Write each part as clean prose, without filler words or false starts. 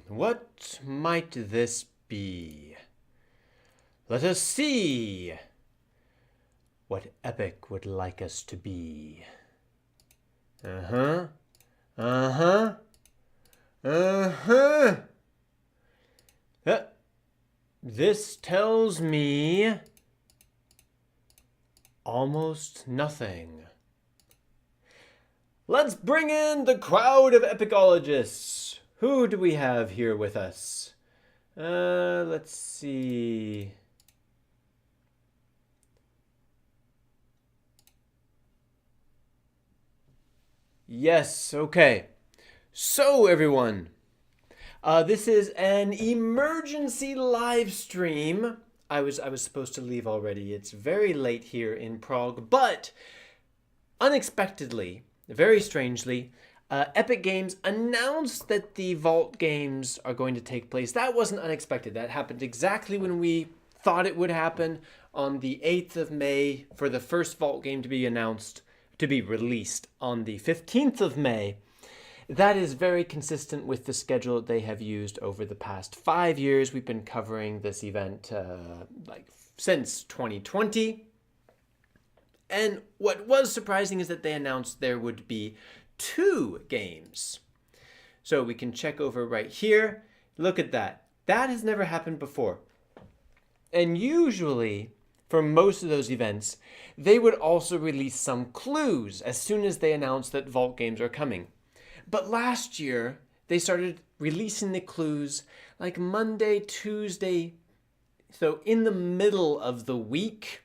What might this be? Let us see what Epic would like us to be. Uh-huh. This tells me almost nothing. Let's bring in the crowd of epicologists. Who do we have here with us? Let's see. Yes, okay. So, everyone, this is an emergency live stream. I was supposed to leave already. It's very late here in Prague, but unexpectedly, very strangely, Epic Games announced that the Vault games are going to take place. That wasn't unexpected. That happened exactly when we thought it would happen, on the 8th of May for the first Vault game to be announced, to be released on the 15th of May. That is very consistent with the schedule they have used over the past 5 years. We've been covering this event since 2020. And what was surprising is that they announced there would be 2 games. So we can check over right here. Look at that. That has never happened before. And usually, for most of those events, they would also release some clues as soon as they announced that Vault games are coming. But last year, they started releasing the clues like Monday, Tuesday, so in the middle of the week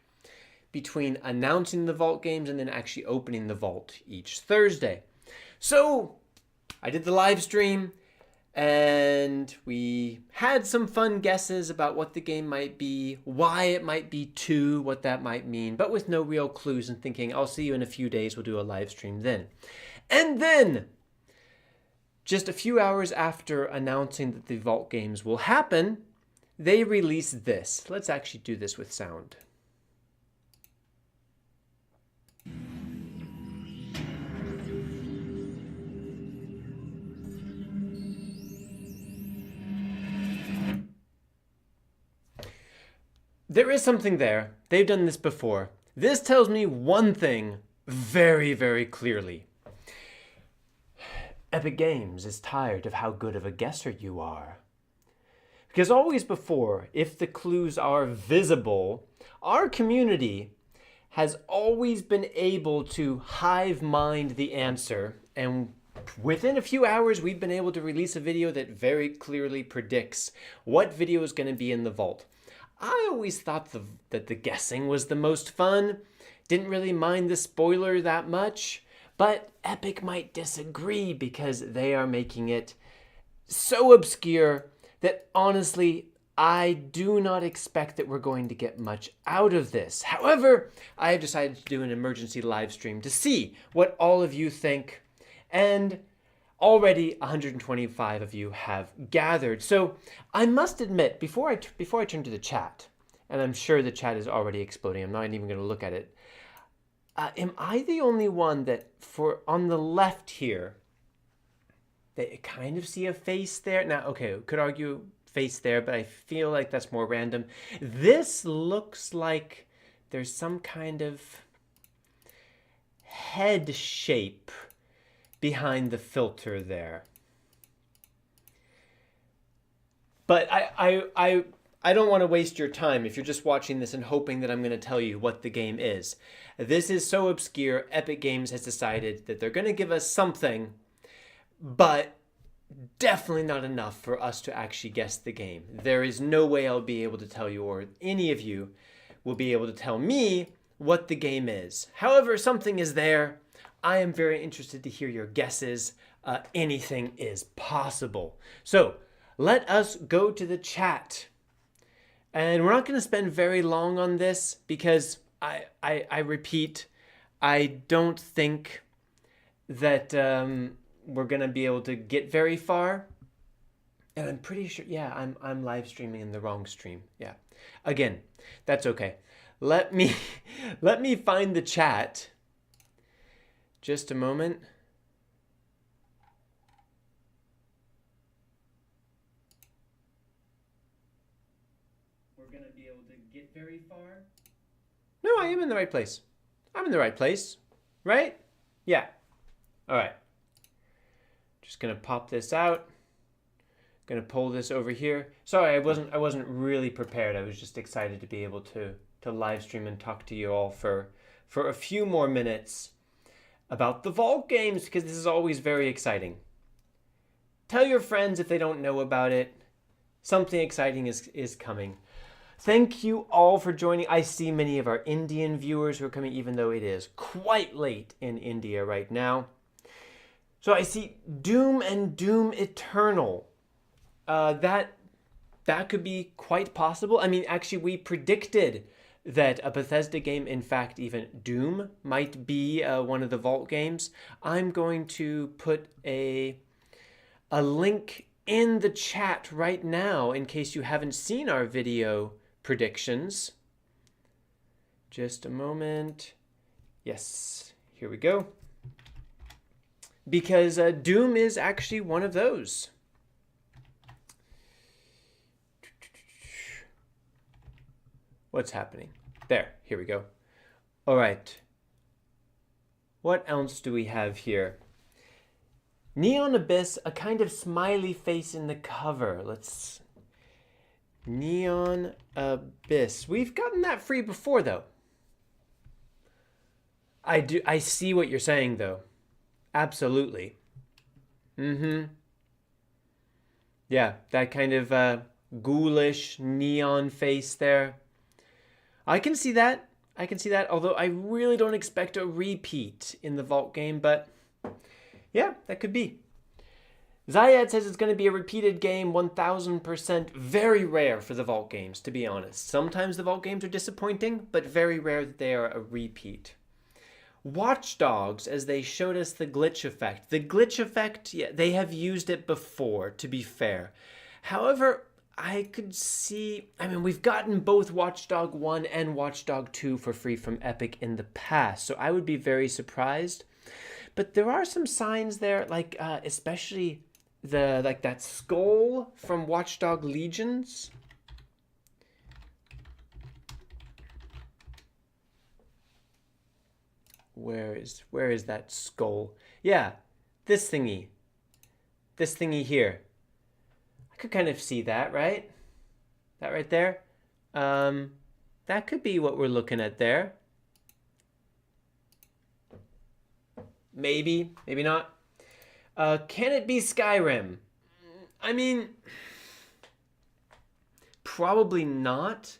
between announcing the Vault games and then actually opening the Vault each Thursday. So I did the live stream and we had some fun guesses about what the game might be, why it might be 2, what that might mean, but with no real clues, and thinking, I'll see you in a few days, we'll do a live stream then. And then, just a few hours after announcing that the Vault games will happen, they released this. Let's actually do this with sound. There is something there. They've done this before. This tells me one thing very, very clearly. Epic Games is tired of how good of a guesser you are. Because always before, if the clues are visible, our community has always been able to hive mind the answer, and within a few hours we've been able to release a video that very clearly predicts what video is going to be in the Vault. I always thought that the guessing was the most fun, didn't really mind the spoiler that much. But Epic might disagree because they are making it so obscure that honestly, I do not expect that we're going to get much out of this. However, I have decided to do an emergency live stream to see what all of you think. And already 125 of you have gathered. So I must admit, before I turn to the chat, and I'm sure the chat is already exploding, I'm not even going to look at it. Am I the only one that, on the left here, that you kind of see a face there? Now, okay, could argue face there, but I feel like that's more random. This looks like there's some kind of head shape behind the filter there. But I don't want to waste your time if you're just watching this and hoping that I'm going to tell you what the game is. This is so obscure, Epic Games has decided that they're going to give us something, but definitely not enough for us to actually guess the game. There is no way I'll be able to tell you, or any of you will be able to tell me what the game is. However, something is there. I am very interested to hear your guesses. Anything is possible. So let us go to the chat. And we're not going to spend very long on this because I repeat, I don't think that we're going to be able to get very far. And I'm pretty sure, yeah, I'm live streaming in the wrong stream. Yeah. Again, that's okay. Let me find the chat. Just a moment. No, I am in the right place. I'm in the right place, right? Yeah. All right. Just gonna pop this out. Gonna pull this over here. Sorry, I wasn't really prepared. I was just excited to be able to live stream and talk to you all for a few more minutes about the Vault games, because this is always very exciting. Tell your friends if they don't know about it. Something exciting is coming. Thank you all for joining. I see many of our Indian viewers who are coming, even though it is quite late in India right now. So I see Doom and Doom Eternal. That could be quite possible. I mean, actually, we predicted that a Bethesda game, in fact, even Doom, might be one of the Vault games. I'm going to put a link in the chat right now in case you haven't seen our video predictions. Just a moment. Yes, here we go. Because Doom is actually one of those. What's happening? There, here we go. All right. What else do we have here? Neon Abyss, a kind of smiley face in the cover. Let's... Neon Abyss. We've gotten that free before, though. I see what you're saying, though. Absolutely. Yeah, that kind of ghoulish neon face there. I can see that. I can see that, although I really don't expect a repeat in the Vault game, but yeah, that could be. Zayad says it's going to be a repeated game, 1000%. Very rare for the Vault games, to be honest. Sometimes the Vault games are disappointing, but very rare that they are a repeat. Watch Dogs, as they showed us the glitch effect. The glitch effect, yeah, they have used it before, to be fair. However, I could see, I mean, we've gotten both Watch Dog 1 and Watch Dog 2 for free from Epic in the past, so I would be very surprised. But there are some signs there, like especially that skull from Watch Dog Legions. Where is that skull? Yeah, this thingy here. I could kind of see that, right? That right there. That could be what we're looking at there. Maybe, maybe not. Can it be Skyrim? I mean, probably not.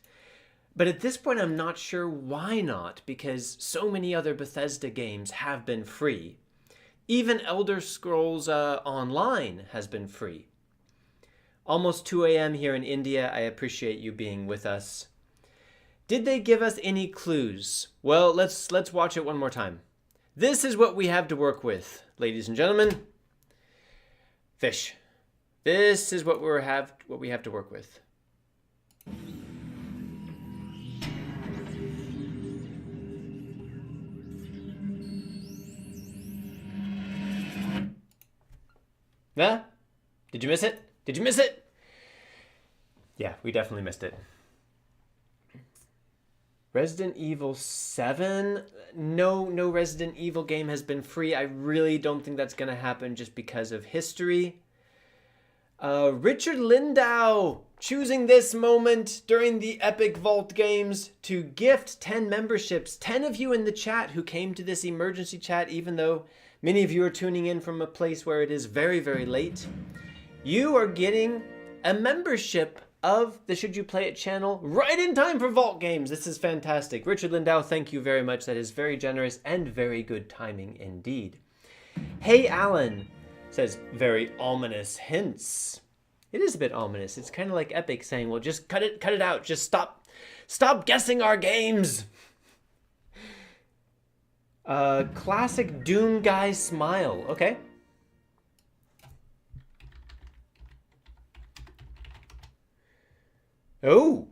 But at this point, I'm not sure why not, because so many other Bethesda games have been free. Even Elder Scrolls Online has been free. Almost 2 a.m. here in India. I appreciate you being with us. Did they give us any clues? Well, let's watch it one more time. This is what we have to work with, ladies and gentlemen. Fish. This is what we have to work with. Huh? Did you miss it? Did you miss it? Yeah, we definitely missed it. Resident Evil 7? No Resident Evil game has been free. I really don't think that's going to happen just because of history. Richard Lindau choosing this moment during the Epic Vault games to gift 10 memberships. 10 of you in the chat who came to this emergency chat, even though many of you are tuning in from a place where it is very, very late. You are getting a membership of the Should You Play It channel right in time for Vault games. This is fantastic. Richard Lindau, thank you very much. That is very generous and very good timing indeed. Hey Alan says, very ominous hints. It is a bit ominous. It's kind of like Epic saying, well, just cut it out. Just stop guessing our games. Classic Doom guy smile. Okay. Oh,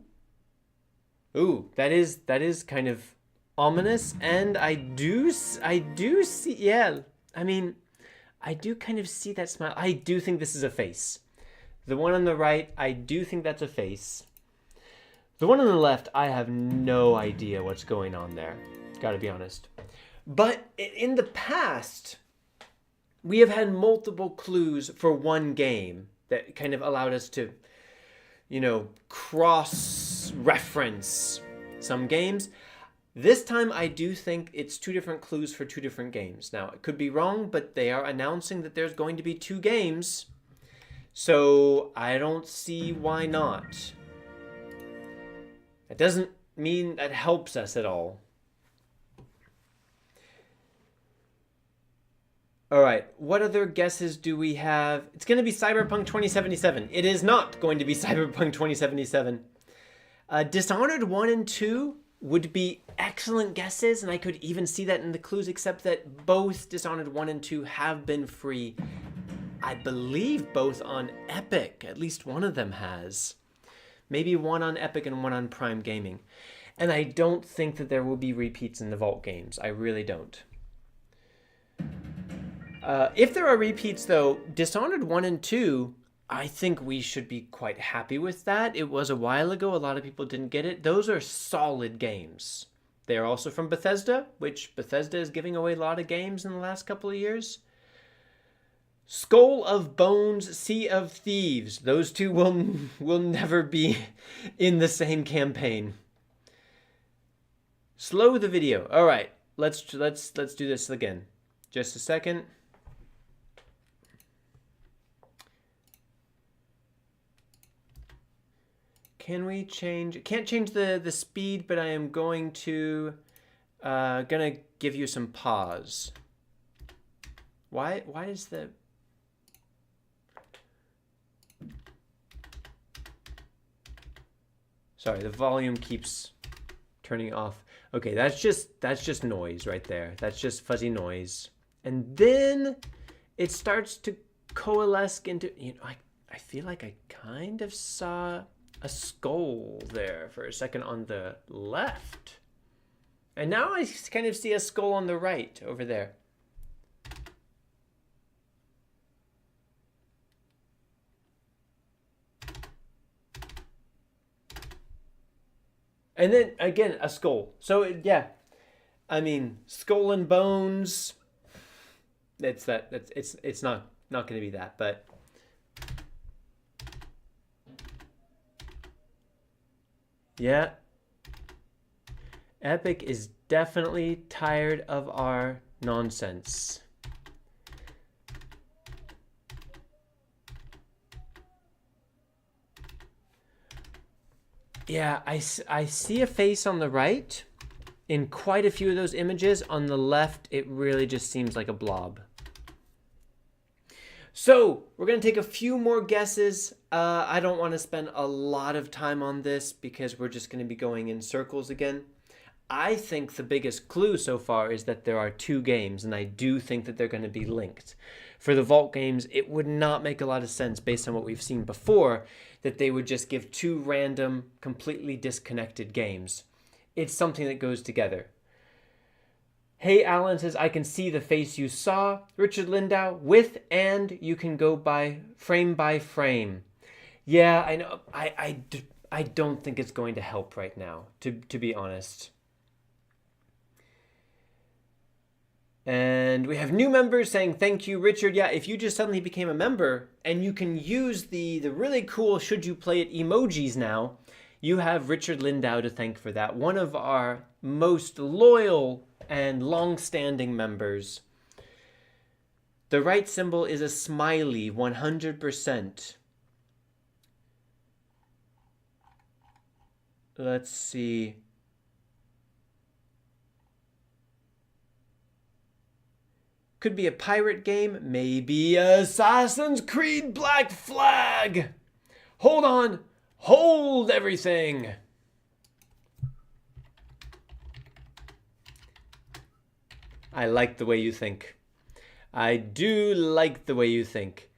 that is kind of ominous, and I do see, yeah, I mean, I do kind of see that smile. I do think this is a face. The one on the right, I do think that's a face. The one on the left, I have no idea what's going on there. Gotta be honest. But in the past, we have had multiple clues for one game that kind of allowed us to, you know, cross-reference some games. This time, I do think it's 2 different clues for 2 different games. Now, it could be wrong, but they are announcing that there's going to be 2 games. So, I don't see why not. That doesn't mean that helps us at all. All right, what other guesses do we have? It's going to be Cyberpunk 2077. It is not going to be Cyberpunk 2077. Dishonored 1 and 2 would be excellent guesses, and I could even see that in the clues, except that both Dishonored 1 and 2 have been free. I believe both on Epic. At least one of them has. Maybe one on Epic and one on Prime Gaming. And I don't think that there will be repeats in the Vault games. I really don't. If there are repeats, though, Dishonored 1 and 2, I think we should be quite happy with that. It was a while ago. A lot of people didn't get it. Those are solid games. They are also from Bethesda, which Bethesda is giving away a lot of games in the last couple of years. Skull of Bones, Sea of Thieves. Those 2 will never be in the same campaign. Slow the video. All right, let's do this again. Just a second. Can we change? Can't change the speed, but I am going to gonna give you some pause. Why is the Sorry, the volume keeps turning off. Okay, that's just noise right there. That's just fuzzy noise. And then it starts to coalesce into, you know, I feel like I kind of saw a skull there for a second on the left. And now I kind of see a skull on the right over there. And then again, a skull. So yeah, I mean, skull and bones. It's not going to be that, but yeah. Epic is definitely tired of our nonsense. Yeah, I see a face on the right in quite a few of those images. On the left, it really just seems like a blob. So we're going to take a few more guesses. I don't want to spend a lot of time on this because we're just going to be going in circles again. I think the biggest clue so far is that there are 2 games, and I do think that they're going to be linked. For the Vault games, it would not make a lot of sense based on what we've seen before that they would just give 2 random, completely disconnected games. It's something that goes together. Hey, Alan says, I can see the face you saw. Richard Lindau, with and you can go by frame. Yeah, I know. I don't think it's going to help right now, to be honest. And we have new members saying, thank you, Richard. Yeah, if you just suddenly became a member and you can use the really cool should you play it emojis now, you have Richard Lindau to thank for that. One of our most loyal and long-standing members. The right symbol is a smiley, 100%. Let's see. Could be a pirate game, maybe Assassin's Creed Black Flag. Hold on, hold everything. I like the way you think. I do like the way you think.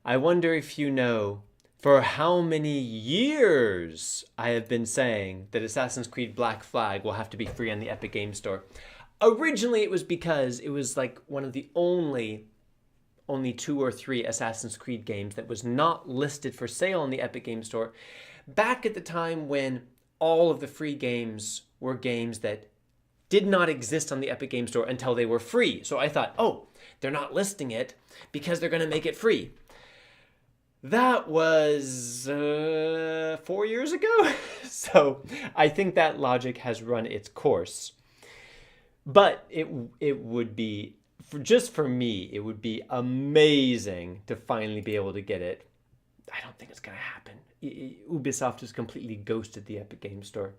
I wonder if you know for how many years I have been saying that Assassin's Creed Black Flag will have to be free on the Epic Games Store. Originally, it was because it was like one of the only 2 or 3 Assassin's Creed games that was not listed for sale on the Epic Games Store back at the time when all of the free games were games that did not exist on the Epic Game Store until they were free. So I thought, oh, they're not listing it because they're going to make it free. That was 4 years ago. So I think that logic has run its course. But it would be, just for me, it would be amazing to finally be able to get it. I don't think it's going to happen. Ubisoft has completely ghosted the Epic Game Store.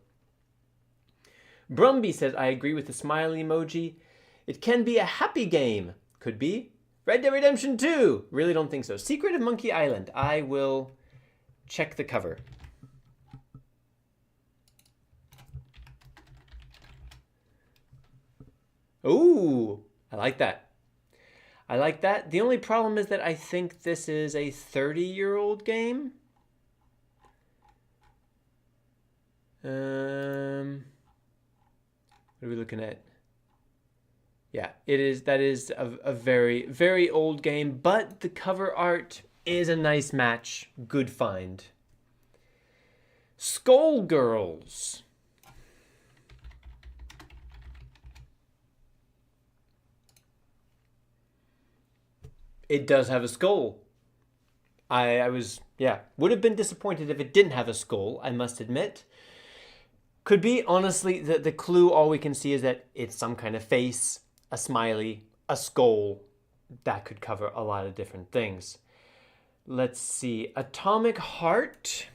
Brumby says, I agree with the smiley emoji. It can be a happy game. Could be. Red Dead Redemption 2. Really don't think so. Secret of Monkey Island. I will check the cover. Ooh, I like that. I like that. The only problem is that I think this is a 30-year-old game. What are we looking at? Yeah, it is. That is a very, very old game, but the cover art is a nice match. Good find. Skullgirls. It does have a skull. I was, yeah, would have been disappointed if it didn't have a skull, I must admit. Could be, honestly, the clue, all we can see is that it's some kind of face, a smiley, a skull. That could cover a lot of different things. Let's see. Atomic Heart.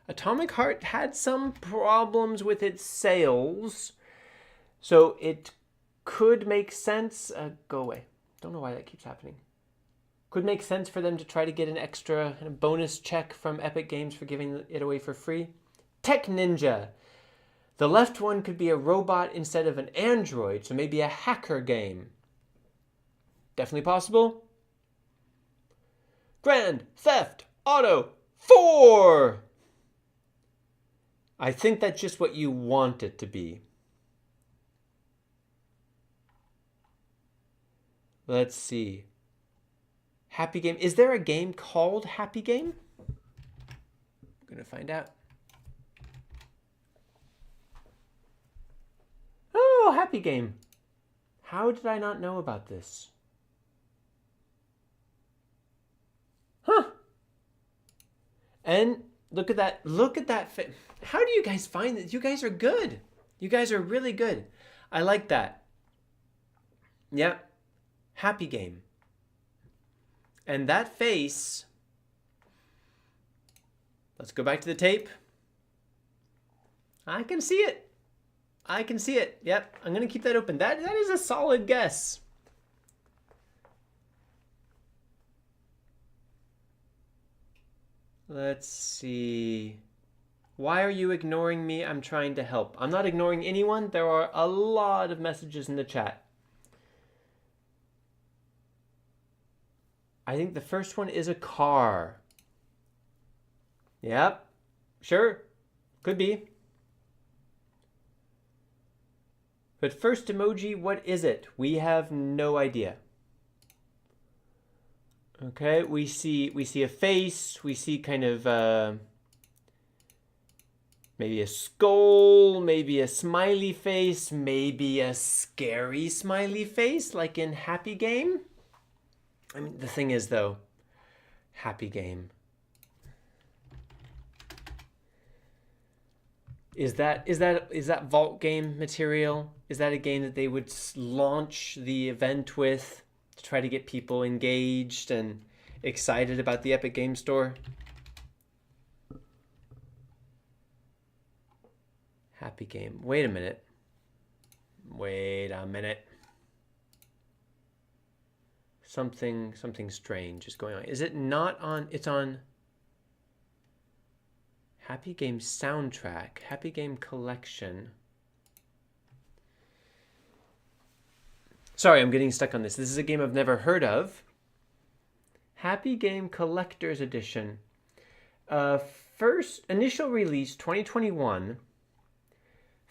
Atomic Heart had some problems with its sales. So it could make sense. Go away. Don't know why that keeps happening. Could make sense for them to try to get an extra bonus check from Epic Games for giving it away for free. Tech Ninja. The left one could be a robot instead of an android, so maybe a hacker game. Definitely possible. Grand Theft Auto 4! I think that's just what you want it to be. Let's see. Happy Game. Is there a game called Happy Game? I'm going to find out. Oh, Happy Game. How did I not know about this? Huh. And look at that. Look at that. How do you guys find that? You guys are good. You guys are really good. I like that. Yeah. Happy Game. And that face. Let's go back to the tape. I can see it. I can see it. Yep. I'm going to keep that open. That is a solid guess. Let's see. Why are you ignoring me? I'm trying to help. I'm not ignoring anyone. There are a lot of messages in the chat. I think the first one is a car. Yep. Sure. Could be. But first emoji, what is it? We have no idea. Okay, we see a face, we see kind of maybe a skull, maybe a smiley face, maybe a scary smiley face like in Happy Game. I mean, the thing is though, Happy Game. Is that Vault Game material? Is that a game that they would launch the event with to try to get people engaged and excited about the Epic Game Store? Happy Game. Wait a minute. Wait a minute. Something strange is going on. Is it not on? It's on Happy Game soundtrack, Happy Game collection. Sorry, I'm getting stuck on this. This is a game I've never heard of. Happy Game Collector's Edition. First initial release 2021.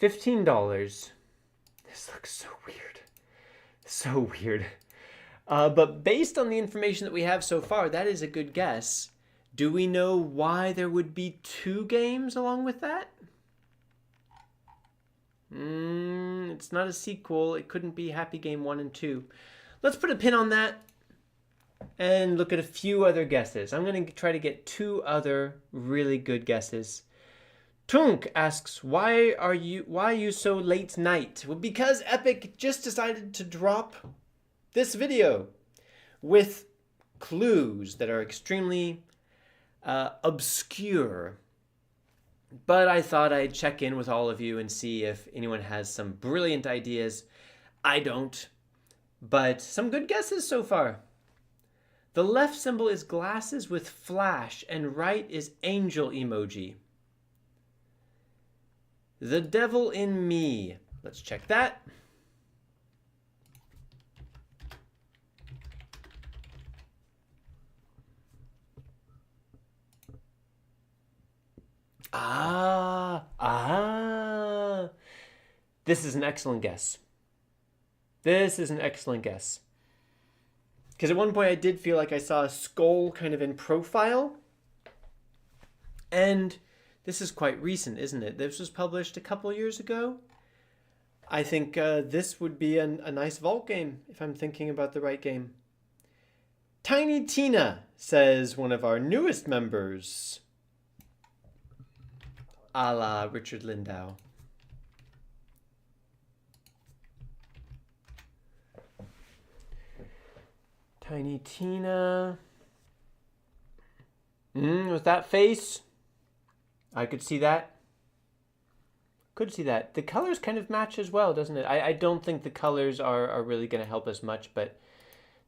$15. This looks so weird. So weird. But based on the information that we have so far, that is a good guess. Do we know why there would be 2 games along with that? It's not a sequel. It couldn't be Happy Game 1 and 2. Let's put a pin on that and look at a few other guesses. I'm going to try to get 2 other really good guesses. Tunk asks, why are you so late night? Well, because Epic just decided to drop this video with clues that are extremely obscure. But I thought I'd check in with all of you and see if anyone has some brilliant ideas. I don't, but some good guesses so far. The left symbol is glasses with flash and right is angel emoji. The devil in me. Let's check that. This is an excellent guess. This is an excellent guess. Because at one point I did feel like I saw a skull kind of in profile. And this is quite recent, isn't it? This was published a couple years ago. I think this would be a nice vault game if I'm thinking about the right game. Tiny Tina, says one of our newest members. A la Richard Lindau. Tiny Tina. With that face, I could see that. Could see that. The colors kind of match as well, doesn't it? I don't think the colors are really going to help us much, but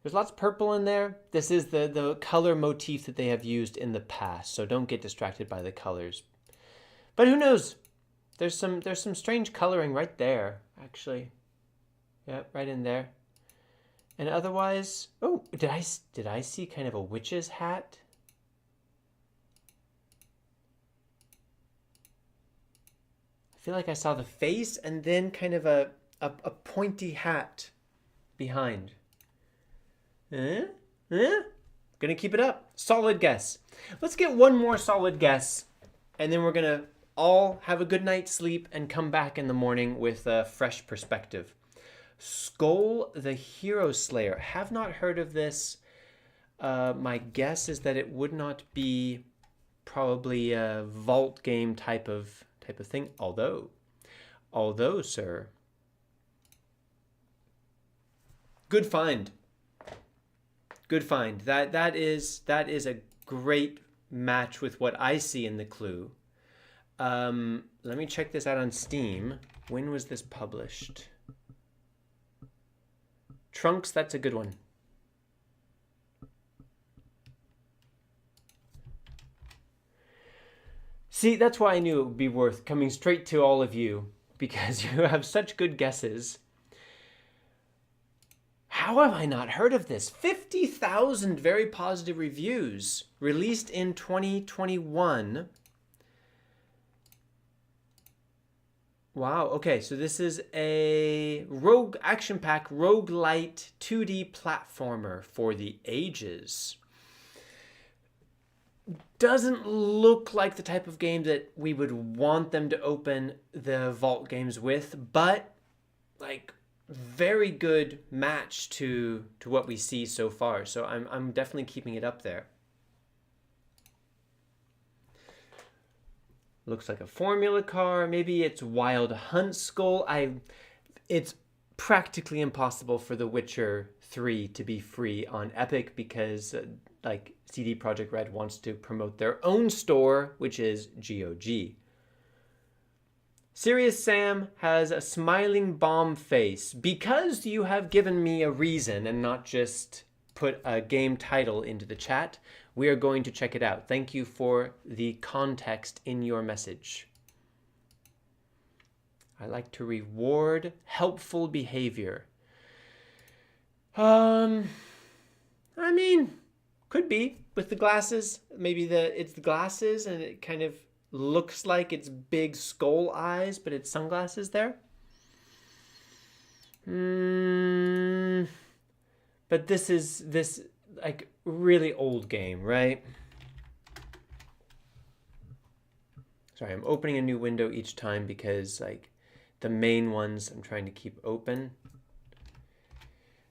there's lots of purple in there. This is the color motif that they have used in the past, so don't get distracted by the colors. But who knows? There's some strange coloring right there, actually. Yeah, right in there. And otherwise, oh, did I see kind of a witch's hat? I feel like I saw the face and then kind of a pointy hat behind. Gonna keep it up. Solid guess. Let's get one more solid guess, and then we're gonna all have a good night's sleep and come back in the morning with a fresh perspective. Skull the Hero Slayer. Have not heard of this. My guess is that it would not be probably a vault game type of thing. Although, sir, good find. Good find. That is a great match with what I see in the clue. Let me check this out on Steam. When was this published? Trunks, that's a good one. See, that's why I knew it would be worth coming straight to all of you, because you have such good guesses. How have I not heard of this? 50,000 very positive reviews, released in 2021. Wow, okay, so this is a rogue action pack roguelite 2D platformer for the ages. Doesn't look like the type of game that we would want them to open the vault games with, but like very good match to what we see so far. So I'm definitely keeping it up there. Looks like a formula car. Maybe it's Wild Hunt Skull. It's practically impossible for The Witcher 3 to be free on Epic because like CD Projekt Red wants to promote their own store, which is GOG. Serious Sam has a smiling bomb face. Because you have given me a reason and not just put a game title into the chat, we are going to check it out. Thank you for the context in your message. I like to reward helpful behavior. I mean, could be with the glasses. Maybe it's the glasses and it kind of looks like it's big skull eyes, but it's sunglasses there. But this like really old game, right? Sorry, I'm opening a new window each time because like the main ones I'm trying to keep open.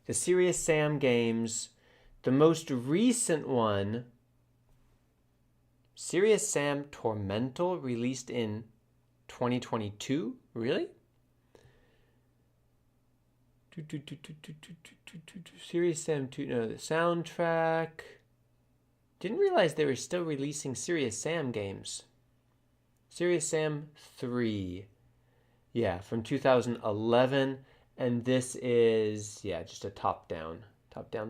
The Serious Sam games, the most recent one, Serious Sam Tormental, released in 2022. Really? Serious Sam 2, no, the soundtrack. Didn't realize they were still releasing Serious Sam games. Serious Sam 3. Yeah, from 2011. And this is, yeah, just a top-down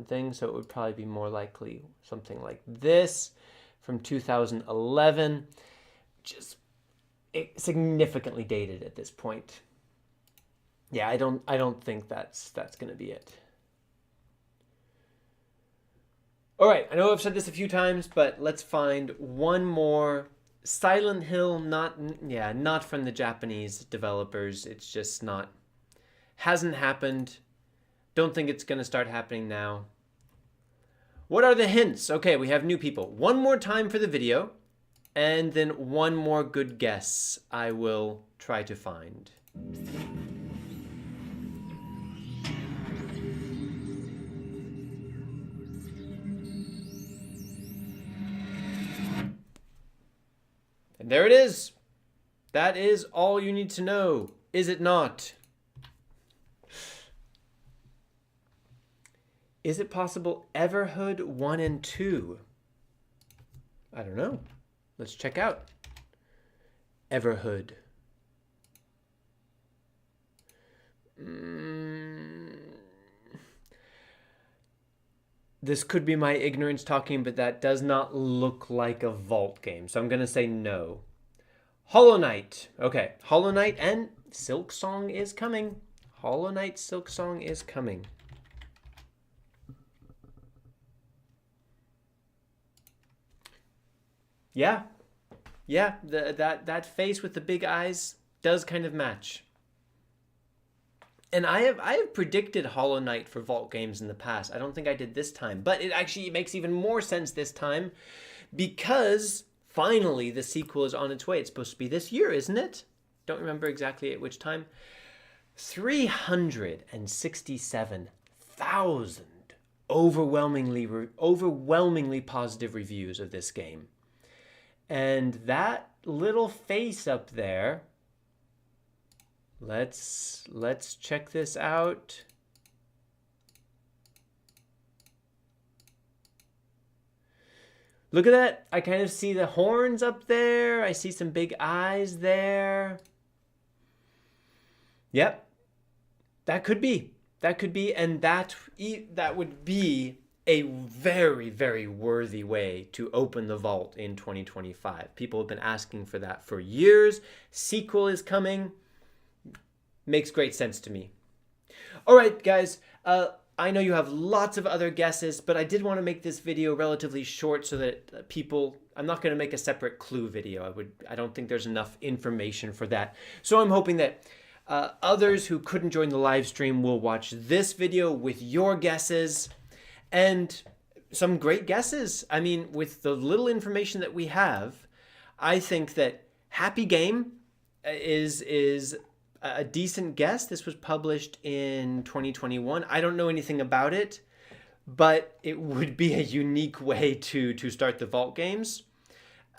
thing. So it would probably be more likely something like this from 2011. Just significantly dated at this point. Yeah, I don't think that's going to be it. All right, I know I've said this a few times, but let's find one more Silent Hill, not from the Japanese developers. It's just not, hasn't happened. Don't think it's going to start happening now. What are the hints? Okay, we have new people. One more time for the video, and then one more good guess I will try to find. And there it is. That is all you need to know, is it not? Is it possible Everhood 1 and 2? I don't know. Let's check out Everhood. This could be my ignorance talking, but that does not look like a Vault game. So I'm going to say no. Hollow Knight. Okay, Hollow Knight and Silksong is coming. Hollow Knight Silksong is coming. Yeah. Yeah, that face with the big eyes does kind of match. And I have predicted Hollow Knight for Vault games in the past. I don't think I did this time, but it actually makes even more sense this time because finally the sequel is on its way. It's supposed to be this year, isn't it? Don't remember exactly at which time. 367,000 overwhelmingly positive reviews of this game. And that little face up there, let's check this out. Look at that. I kind of see the horns up there. I see some big eyes there. Yep. That could be. And that would be a very, very worthy way to open the vault in 2025. People have been asking for that for years. Sequel is coming. Makes great sense to me. All right, guys. I know you have lots of other guesses, but I did want to make this video relatively short so that I'm not going to make a separate clue video. I don't think there's enough information for that. So I'm hoping that others who couldn't join the live stream will watch this video with your guesses and some great guesses. I mean, with the little information that we have, I think that Happy Game is a decent guess. This was published in 2021. I don't know anything about it, but it would be a unique way to start the Vault games.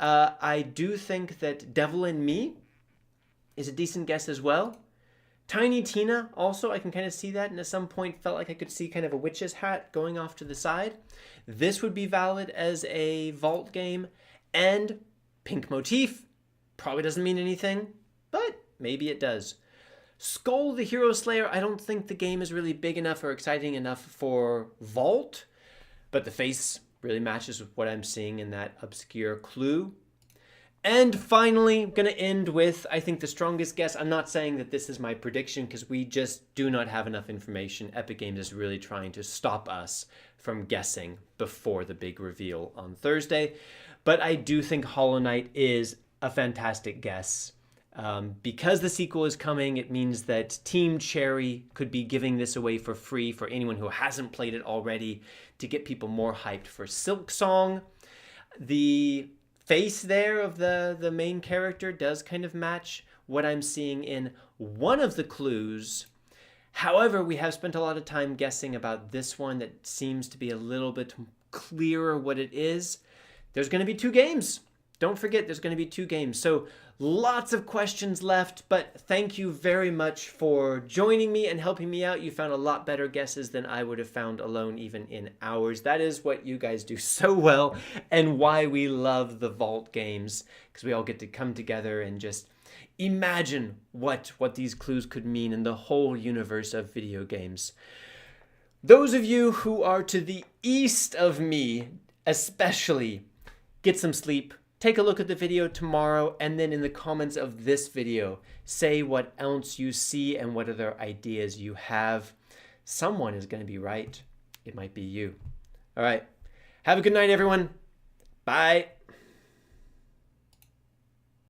I do think that Devil in Me is a decent guess as well. Tiny Tina also, I can kind of see that, and at some point felt like I could see kind of a witch's hat going off to the side. This would be valid as a Vault game. And Pink Motif probably doesn't mean anything, but maybe it does. Skull the Hero Slayer, I don't think the game is really big enough or exciting enough for Vault, but the face really matches with what I'm seeing in that obscure clue. And finally, I'm going to end with, I think, the strongest guess. I'm not saying that this is my prediction because we just do not have enough information. Epic Games is really trying to stop us from guessing before the big reveal on Thursday. But I do think Hollow Knight is a fantastic guess. Because the sequel is coming, it means that Team Cherry could be giving this away for free for anyone who hasn't played it already to get people more hyped for Silksong. The face there of the main character does kind of match what I'm seeing in one of the clues. However, we have spent a lot of time guessing about this one that seems to be a little bit clearer what it is. There's going to be 2 games. Don't forget, there's going to be 2 games. So lots of questions left, but thank you very much for joining me and helping me out. You found a lot better guesses than I would have found alone, even in hours. That is what you guys do so well and why we love the Vault games, because we all get to come together and just imagine what these clues could mean in the whole universe of video games. Those of you who are to the east of me, especially, get some sleep. Take a look at the video tomorrow, and then in the comments of this video, say what else you see and what other ideas you have. Someone is going to be right. It might be you. All right. Have a good night, everyone. Bye.